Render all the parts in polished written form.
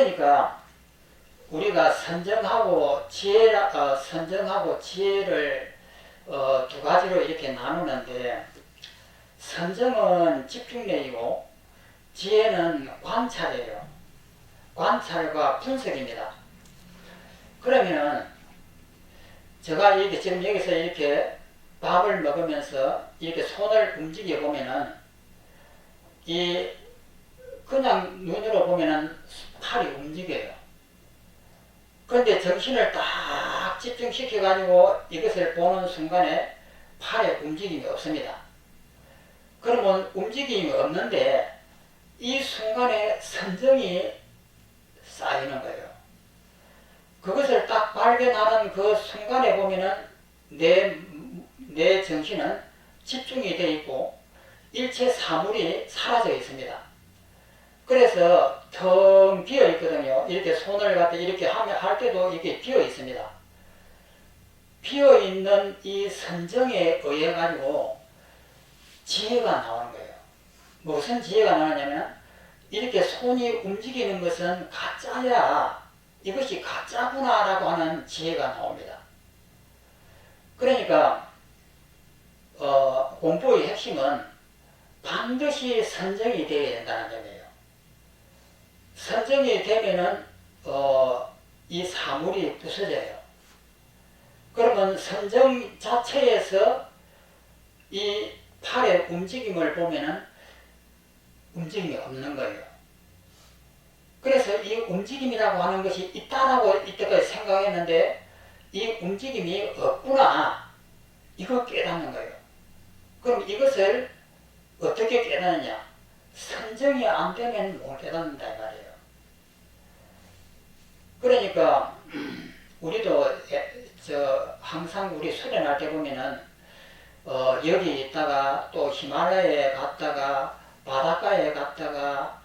그러니까 우리가 선정하고 지혜를 두 가지로 이렇게 나누는데, 선정은 집중력이고 지혜는 관찰이에요. 관찰과 분석입니다. 그러면은 제가 이렇게 지금 여기서 이렇게 밥을 먹으면서 이렇게 손을 움직여 보면은, 이 그냥 눈으로 보면은 팔이 움직여요. 그런데 정신을 딱 집중시켜 가지고 이것을 보는 순간에 팔에 움직임이 없습니다. 그러면 움직임이 없는데 이 순간에 선정이 쌓이는 거예요. 그것을 딱 발견하는 그 순간에 보면은 내 정신은 집중이 되어 있고 일체 사물이 사라져 있습니다. 그래서 텅 비어 있거든요. 이렇게 손을 갖다 이렇게 할 때도 이렇게 비어 있습니다. 비어 있는 이 선정에 의해 가지고 지혜가 나오는 거예요. 무슨 지혜가 나오냐면, 이렇게 손이 움직이는 것은 가짜야, 이것이 가짜구나라고 하는 지혜가 나옵니다. 그러니까 공부의 핵심은 반드시 선정이 되어야 된다는 점이에요. 선정이 되면은 이 사물이 부서져요. 그러면 선정 자체에서 이 팔의 움직임을 보면은 움직임이 없는 거예요. 그래서 이 움직임이라고 하는 것이 있다라고 이때까지 생각했는데 이 움직임이 없구나, 이거 깨닫는 거예요. 그럼 이것을 어떻게 깨닫느냐? 선정이 안 되면 못 깨닫는다 이 말이에요. 그러니까 우리도 항상 우리 수련할 때 보면은 여기 있다가 또 히말라야에 갔다가 바닷가에 갔다가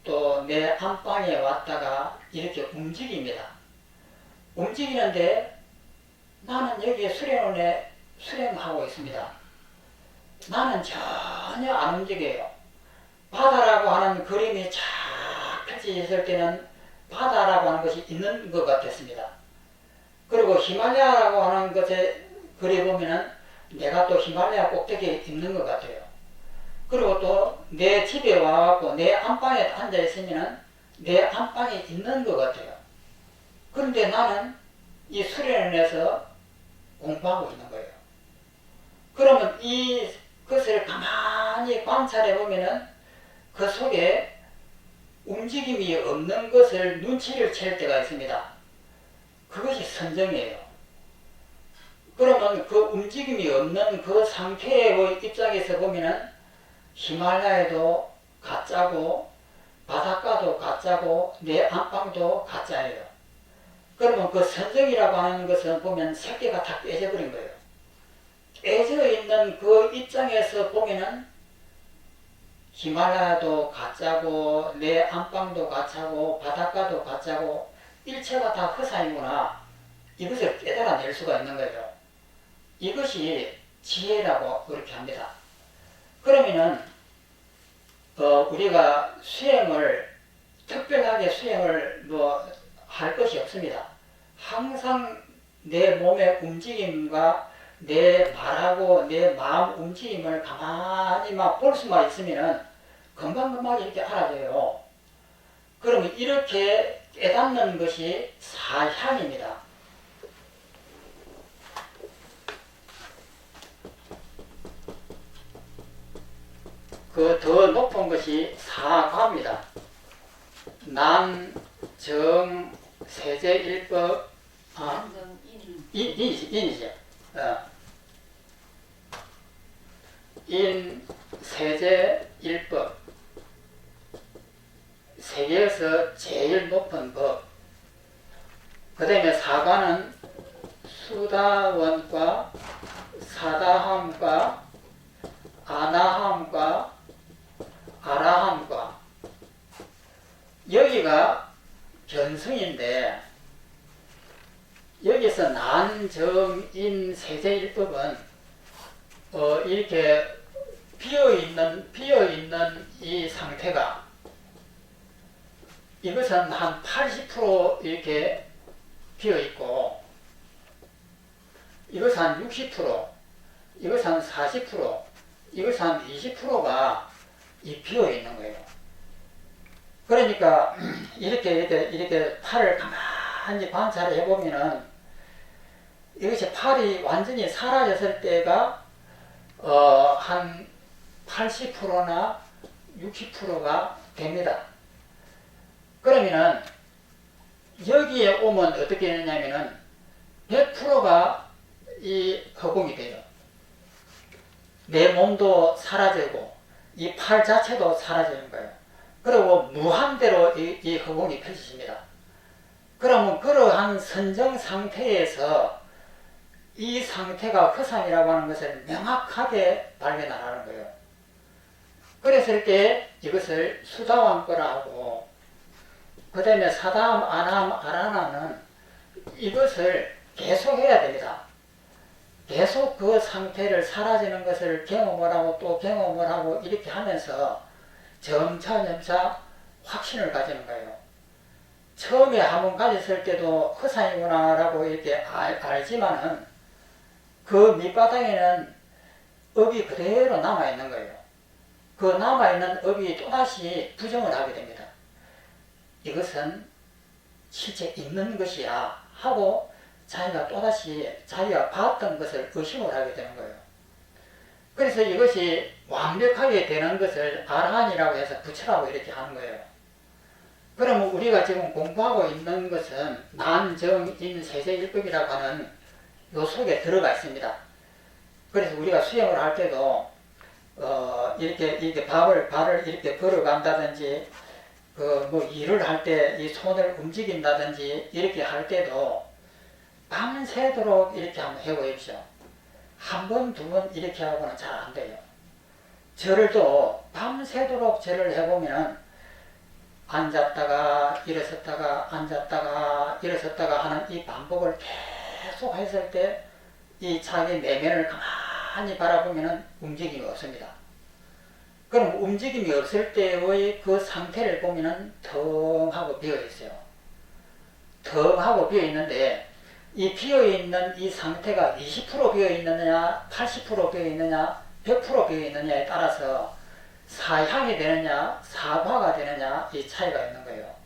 또 내 안방에 왔다가 이렇게 움직입니다. 움직이는데 나는 여기에 수련하고 있습니다. 나는 전혀 안 움직여요. 바다라고 하는 그림이 쫙 펼쳐져 있을 때는 바다라고 하는 것이 있는 것 같았습니다. 그리고 히말라야라고 하는 것에 그리 보면은 내가 또 히말라야 꼭대기에 있는 것 같아요. 그리고 또 내 집에 와갖고 내 안방에 앉아 있으면은 내 안방에 있는 것 같아요. 그런데 나는 이 수련원에서 공부하고 있는 거예요. 그러면 이것을 가만히 관찰해 보면은 그 속에 움직임이 없는 것을 눈치를 챌 때가 있습니다. 그것이 선정이에요. 그러면 그 움직임이 없는 그 상태의 입장에서 보면은 히말라야도 가짜고 바닷가도 가짜고 내 안방도 가짜예요. 그러면 그 선정이라고 하는 것은 보면 세계가 다 깨져버린 거예요. 깨져 있는 그 입장에서 보면은 히말라야도 가짜고 내 안방도 가짜고 바닷가도 가짜고 일체가 다 허상이구나, 이것을 깨달아낼 수가 있는 거예요. 이것이 지혜라고 그렇게 합니다. 그러면은 우리가 특별하게 수행을 할 것이 없습니다. 항상 내 몸의 움직임과 내 말하고 내 마음 움직임을 가만히 볼 수만 있으면은 금방금방 이렇게 알아져요. 그러면 이렇게 깨닫는 것이 사향입니다. 그 더 높은 것이 사과입니다. 남, 정, 세제, 일법, 인이죠. 인, 세제, 일법. 세계에서 제일 높은 법. 그 다음에 사과는 수다원과 사다함과 아나함과 아라함과, 여기가 견성인데 여기서 난, 정, 인, 세제, 일법은 이렇게 비어있는 이 상태가 이것은 한 80% 이렇게 비어 있고, 이것은 한 60%, 이것은 한 40%, 이것은 한 20%가 이 비어 있는 거예요. 그러니까 이렇게 팔을 가만히 관찰해 보면은 이것이 팔이 완전히 사라졌을 때가 한 80%나 60%가 됩니다. 그러면은 여기에 오면 어떻게 되느냐면은 100%가 이 허공이 돼요. 내 몸도 사라지고 이 팔 자체도 사라지는 거예요. 그리고 무한대로 이 허공이 펼쳐집니다. 그러면 그러한 선정 상태에서 이 상태가 허상이라고 하는 것을 명확하게 발견하라는 거예요. 그랬을 때 이것을 수다왕거라 하고, 그 다음에 사다함, 안함, 아라나는 이것을 계속 해야 됩니다. 계속 그 상태를 사라지는 것을 경험을 하고 또 경험을 하고 이렇게 하면서 점차 확신을 가지는 거예요. 처음에 한번 가졌을 때도 허상이구나 라고 이렇게 알지만은 그 밑바닥에는 업이 그대로 남아있는 거예요. 그 남아있는 업이 또다시 부정을 하게 됩니다. 이것은 실제 있는 것이야 하고 자기가 또다시 자기가 봤던 것을 의심을 하게 되는 거예요. 그래서 이것이 완벽하게 되는 것을 아라한이라고 해서 부처라고 이렇게 하는 거예요. 그러면 우리가 지금 공부하고 있는 것은 난정인세제일법이라고 하는 요 속에 들어가 있습니다. 그래서 우리가 수행을 할 때도 이렇게 발을 이렇게 걸어간다든지 뭐 일을 할 때 이 손을 움직인다든지 이렇게 할 때도 밤새도록 이렇게 한번 해보십시오. 한 번, 두 번 이렇게 하고는 잘 안 돼요. 절도 밤새도록 절을 해보면 앉았다가 일어섰다가 앉았다가 일어섰다가 하는 이 반복을 계속 했을 때 이 자기 내면을 가만히 바라보면 움직임이 없습니다. 그럼 움직임이 없을 때의 그 상태를 보면 텅 하고 비어 있어요. 텅 하고 비어 있는데 이 비어 있는 이 상태가 20% 비어 있느냐, 80% 비어 있느냐, 100% 비어 있느냐에 따라서 사향이 되느냐, 사과가 되느냐 이 차이가 있는 거예요.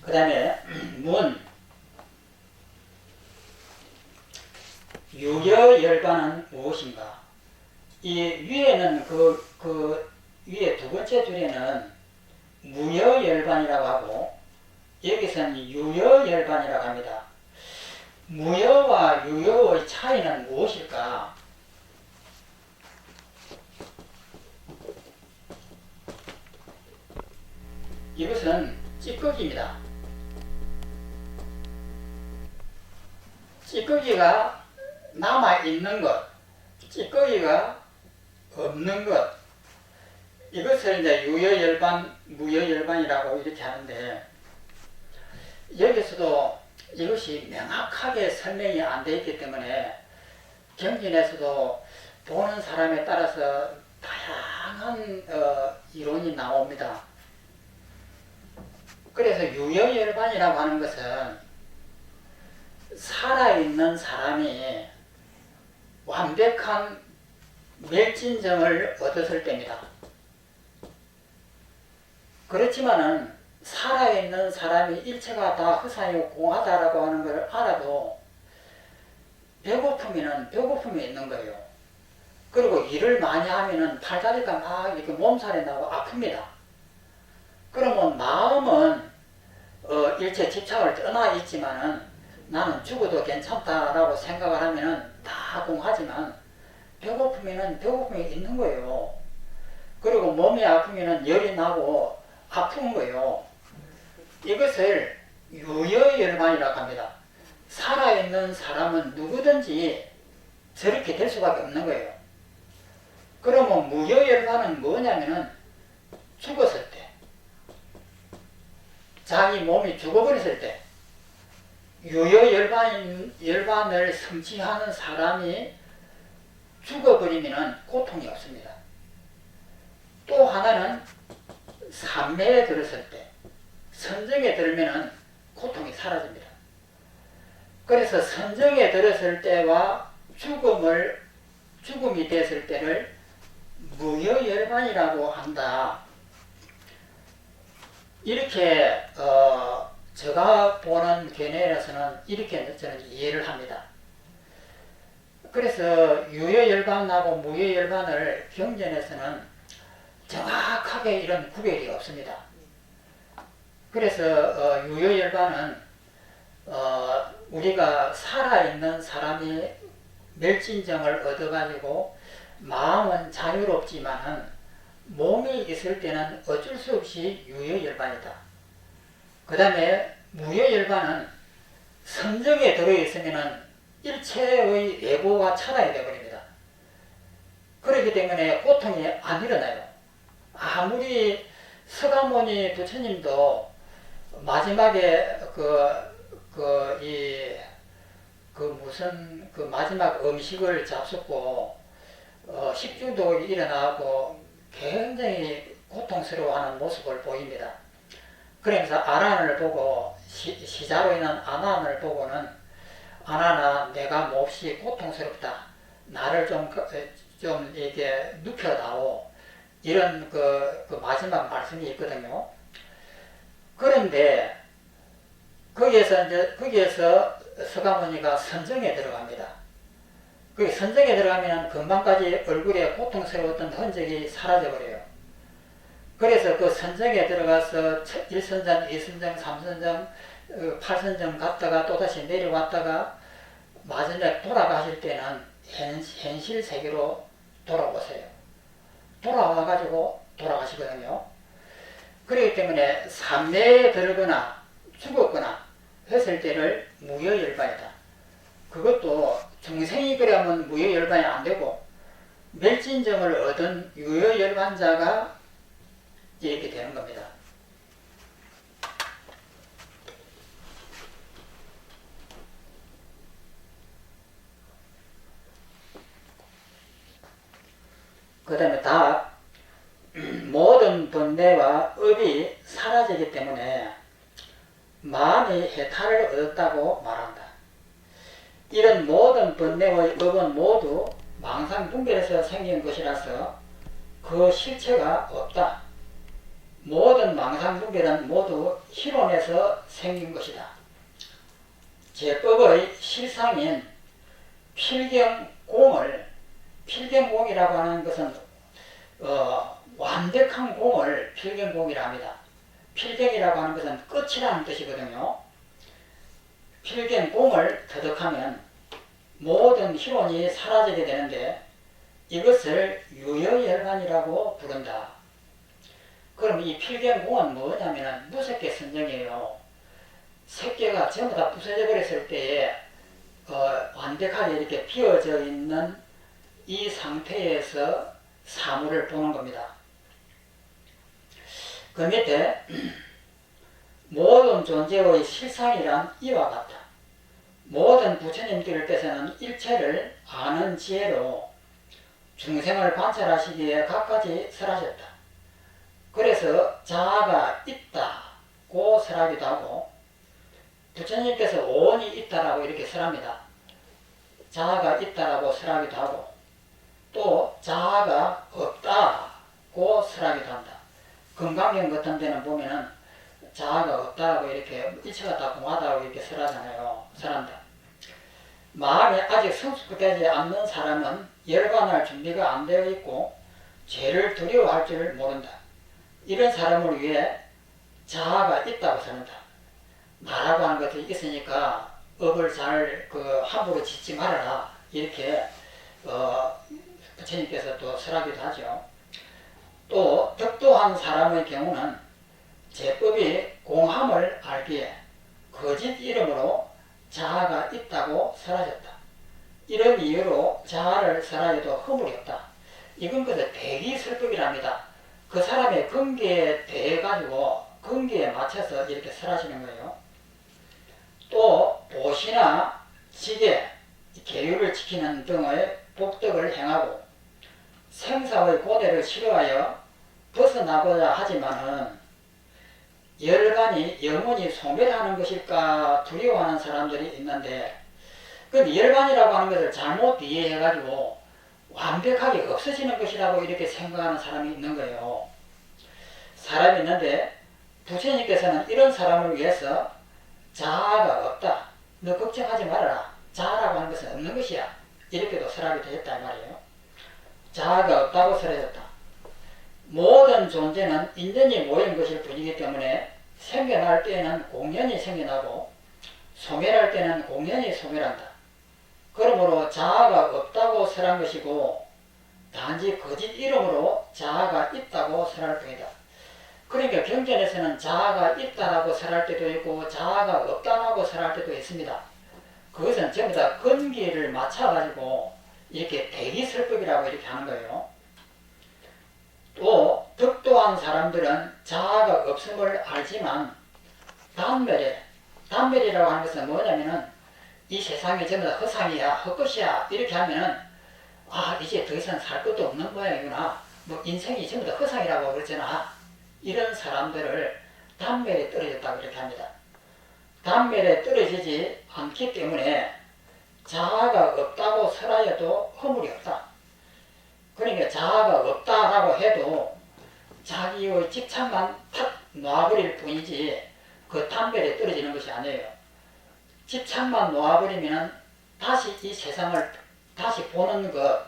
그 다음에 문 유여열반은 무엇인가? 이 위에는 그 위에 두 번째 줄에는 무여열반이라고 하고 여기서는 유여열반이라고 합니다. 무여와 유여의 차이는 무엇일까? 이것은 찌꺼기입니다. 찌꺼기가 남아있는 것, 찌꺼기가 없는 것, 이것을 이제 유여열반, 무여열반이라고 이렇게 하는데, 여기서도 이것이 명확하게 설명이 안 되어 있기 때문에 경전에서도 보는 사람에 따라서 다양한 이론이 나옵니다. 그래서 유여열반이라고 하는 것은 살아있는 사람이 완벽한 멸진정을 얻었을 때입니다. 그렇지만은 살아있는 사람이 일체가 다 허상이고 공하다라고 하는 걸 알아도 배고픔이 있는 거예요. 그리고 일을 많이 하면은 팔다리가 막 이렇게 몸살이 나고 아픕니다. 그러면 마음은 일체 집착을 떠나 있지만은 나는 죽어도 괜찮다라고 생각을 하면은 다 공하지만 배고픔이 있는 거예요. 그리고 몸이 아프면은 열이 나고 아픈 거예요. 이것을 유여열반이라고 합니다. 살아있는 사람은 누구든지 저렇게 될 수밖에 없는 거예요. 그러면 무여열반은 뭐냐면은 죽었을 때, 자기 몸이 죽어버렸을 때, 유효열반을 성취하는 사람이 죽어버리면 고통이 없습니다. 또 하나는 삼매에 들었을 때, 선정에 들면 고통이 사라집니다. 그래서 선정에 들었을 때와 죽음이 됐을 때를 무효열반이라고 한다. 이렇게 제가 보는 견해에서는 이렇게 저는 이해를 합니다. 그래서 유효열반하고 무효열반을 경전에서는 정확하게 이런 구별이 없습니다. 그래서 유효열반은 우리가 살아있는 사람이 멸진정을 얻어가지고 마음은 자유롭지만은 몸이 있을 때는 어쩔 수 없이 유효열반이다. 그 다음에 무효열반은 선정에 들어있으면 일체의 예고가 차단이 되어버립니다. 그렇기 때문에 고통이 안 일어나요. 아무리 서가모니 부처님도 마지막에 마지막 음식을 잡숫고 식중독이 일어나고 굉장히 고통스러워하는 모습을 보입니다. 그러면서 아난을 보고 시자로 인한 아난을 보고는 아난아 내가 몹시 고통스럽다. 나를 좀 이게 눕혀다오. 이런 그 마지막 말씀이 있거든요. 그런데 거기에서 서가모니가 선정에 들어갑니다. 그 선정에 들어가면 금방까지 얼굴에 고통스러웠던 흔적이 사라져버려요. 그래서 그 선정에 들어가서 1선정, 2선정, 3선정, 8선정 갔다가 또다시 내려왔다가 마지막에 돌아가실 때는 현실 세계로 돌아오세요. 돌아와가지고 돌아가시거든요. 그렇기 때문에 삼매에 들거나 죽었거나 했을 때를 무효열반이다. 그것도 중생이 그러면 무효열반이 안 되고 멸진정을 얻은 유효열반자가 이렇게 되는 겁니다. 그 다음에 답. 모든 번뇌와 업이 사라지기 때문에 마음이 해탈을 얻었다고 말한다. 이런 모든 번뇌의 업은 모두 망상분별에서 생긴 것이라서 그 실체가 없다. 모든 망상분별은 모두 희론에서 생긴 것이다. 제법의 실상인 필경공이라고 하는 것은 완벽한 공을 필경공이라 합니다. 필경이라고 하는 것은 끝이라는 뜻이거든요. 필경공을 터득하면 모든 희론이 사라지게 되는데 이것을 유효열반이라고 부른다. 그럼 이 필경공은 뭐냐면 무색계 선정이에요. 색계가 전부 다 부서져 버렸을 때에 완벽하게 이렇게 비어져 있는 이 상태에서 사물을 보는 겁니다. 그 밑에 모든 존재의 실상이란 이와 같다. 모든 부처님들께서는 일체를 아는 지혜로 중생을 관찰하시기에 갖가지 설하셨다. 그래서 자아가 있다고 설하기도 하고 부처님께서 오온이 있다라고 이렇게 설합니다. 자아가 있다라고 설하기도 하고 또 자아가 없다고 설하기도 한다. 금강경 같은 데는 보면은 자아가 없다고 이렇게 일체가 다 공하다고 이렇게 설하잖아요. 설한다. 마음이 아직 성숙되지 않는 사람은 열반할 준비가 안 되어 있고 죄를 두려워할 줄 모른다. 이런 사람을 위해 자아가 있다고 설한다. 나라고 하는 것이 있으니까 업을 잘 함부로 짓지 말아라. 이렇게 부처님께서 또 설하기도 하죠. 또 덕도한 사람의 경우는 제법이 공함을 알기에 거짓 이름으로 자아가 있다고 설하셨다. 이런 이유로 자아를 설하여도 허물이 없다. 이건 그저 대기설법이랍니다. 그 사람의 근기에 대해 가지고 근기에 맞춰서 이렇게 설하시는 거예요. 또 도시나 지계, 계율을 지키는 등의 복덕을 행하고 생사의 고뇌를 치료하여 벗어나고자 하지만은 열반이 영원히 소멸하는 것일까 두려워하는 사람들이 있는데, 그 열반이라고 하는 것을 잘못 이해해가지고 완벽하게 없어지는 것이라고 이렇게 생각하는 사람이 있는 거예요. 사람이 있는데 부처님께서는 이런 사람을 위해서 자아가 없다, 너 걱정하지 말아라, 자아라고 하는 것은 없는 것이야, 이렇게도 설하게 되었다 이 말이에요. 자아가 없다고 설해졌다. 모든 존재는 인연이 모인 것일 뿐이기 때문에 생겨날 때에는 공연이 생겨나고 소멸할 때는 공연이 소멸한다. 그러므로 자아가 없다고 설한 것이고 단지 거짓 이름으로 자아가 있다고 설할 뿐이다. 그러니까 경전에서는 자아가 있다라고 설할 때도 있고 자아가 없다라고 설할 때도 있습니다. 그것은 전부 다 근기를 맞춰가지고 이렇게 대기설법이라고 이렇게 하는 거예요. 또 덕도한 사람들은 자아가 없음을 알지만 단멸이라고 하는 것은 뭐냐면은 이 세상이 전부 다 허상이야, 헛것이야 이렇게 하면은 아 이제 더 이상 살 것도 없는 모양이구나, 뭐 인생이 전부 다 허상이라고 그러잖아, 이런 사람들을 단멸에 떨어졌다고 이렇게 합니다. 단멸에 떨어지지 않기 때문에 자아가 없다고 설하여도 허물이 없다. 그러니까 자아가 없다라고 해도 자기의 집착만 탁 놔버릴 뿐이지 그 단멸에 떨어지는 것이 아니에요. 집착만 놓아버리면 다시 이 세상을 다시 보는 것,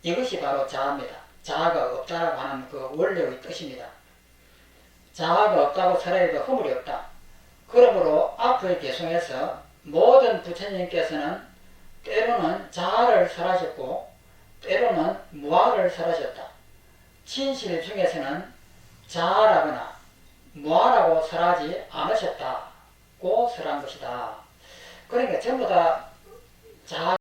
이것이 바로 자아입니다. 자아가 없다라고 하는 그 원래의 뜻입니다. 자아가 없다고 설해도 허물이 없다. 그러므로 앞의 개송에서 모든 부처님께서는 때로는 자아를 설하셨고 때로는 무아를 설하셨다. 진실 중에서는 자아라거나 무아라고 설하지 않으셨다고 설한 것이다. 그러니까 전부 다 자아